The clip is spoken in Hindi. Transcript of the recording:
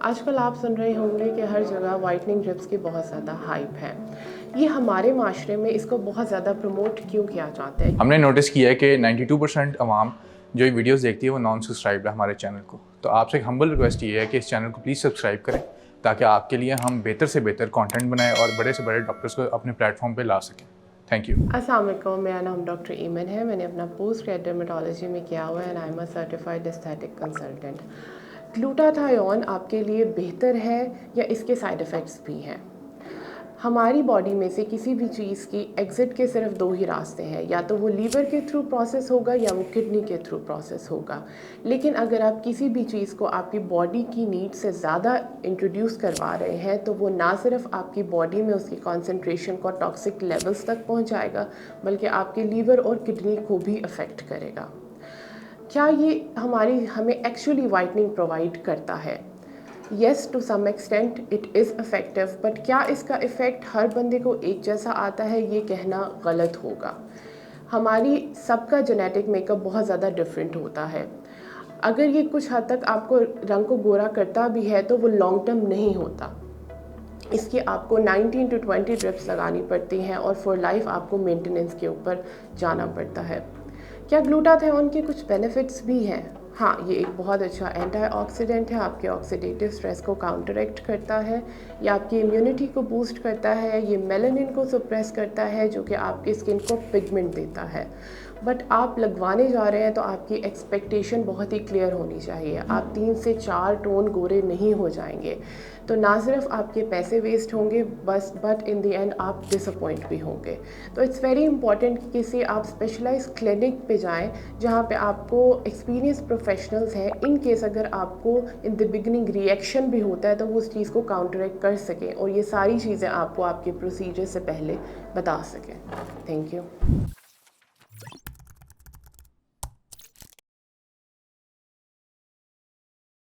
आजकल आप सुन रहे होंगे कि हर जगह वाइटनिंग ड्रिप्स की बहुत ज़्यादा हाइप है। ये हमारे माशरे में इसको बहुत ज़्यादा प्रमोट क्यों किया जाता है? हमने नोटिस किया है कि 92% अवाम जो ये वीडियोस देखती है वो नॉन सब्सक्राइब है हमारे चैनल को। तो आपसे एक हम्बल रिक्वेस्ट ये है कि इस चैनल को प्लीज़ सब्सक्राइब करें ताकि आपके लिए हम बेहतर से बेहतर कंटेंट बनाएं और बड़े से बड़े डॉक्टर्स को अपने प्लेटफॉर्म पे ला सकें। Thank you. अस्सलाम वालेकुम, मेरा नाम डॉक्टर ईमन है। मैंने अपना पोस्ट ग्रेड डर्मेटोलॉजी में किया हुआ है and I am a certified aesthetic consultant. Glutathione आपके लिए बेहतर है या इसके साइड इफ़ेक्ट्स भी हैं? हमारी बॉडी में से किसी भी चीज़ की एग्ज़िट के सिर्फ दो ही रास्ते हैं, या तो वो लीवर के थ्रू प्रोसेस होगा या वो किडनी के थ्रू प्रोसेस होगा। लेकिन अगर आप किसी भी चीज़ को आपकी बॉडी की नीड से ज़्यादा इंट्रोड्यूस करवा रहे हैं तो वो ना सिर्फ आपकी बॉडी में उसकी कॉन्सेंट्रेशन को टॉक्सिक लेवल्स तक पहुंचाएगा, बल्कि आपके लीवर और किडनी को भी अफेक्ट करेगा। क्या ये हमें एक्चुअली वाइटनिंग प्रोवाइड करता है? Yes, to some extent it is effective, but क्या इसका इफ़ेक्ट हर बंदे को एक जैसा आता है, ये कहना गलत होगा। हमारी सबका जेनेटिक मेकअप बहुत ज़्यादा डिफरेंट होता है। अगर ये कुछ हद तक आपको रंग को गोरा करता भी है तो वो लॉन्ग टर्म नहीं होता। इसकी आपको 19 to 20 ड्रिप्स लगानी पड़ती हैं और फॉर लाइफ आपको मेंटेनेंस के ऊपर जाना पड़ता है। क्या ग्लूटाथायोन के कुछ बेनिफिट्स भी हैं? हाँ, ये एक बहुत अच्छा एंटीऑक्सीडेंट है, आपके ऑक्सीडेटिव स्ट्रेस को काउंटरैक्ट करता है, ये आपकी इम्यूनिटी को बूस्ट करता है, ये मेलानिन को सप्रेस करता है जो कि आपकी स्किन को पिगमेंट देता है। बट आप लगवाने जा रहे हैं तो आपकी एक्सपेक्टेशन बहुत ही क्लियर होनी चाहिए। आप 3 से 4 टोन गोरे नहीं हो जाएंगे, तो ना सिर्फ आपके पैसे वेस्ट होंगे बट इन द एंड आप डिसअपॉइंट भी होंगे। तो इट्स वेरी इंपॉर्टेंट कि किसी आप स्पेशलाइज क्लिनिक पे जाएं जहां पे आपको एक्सपीरियंस प्रोफेशनल्स हैं, इन केस अगर आपको इन द बिगिनिंग रिएक्शन भी होता है तो वो उस चीज़ को काउंटरैक्ट कर सकें और ये सारी चीज़ें आपको आपके प्रोसीजर से पहले बता सकें। Thank you.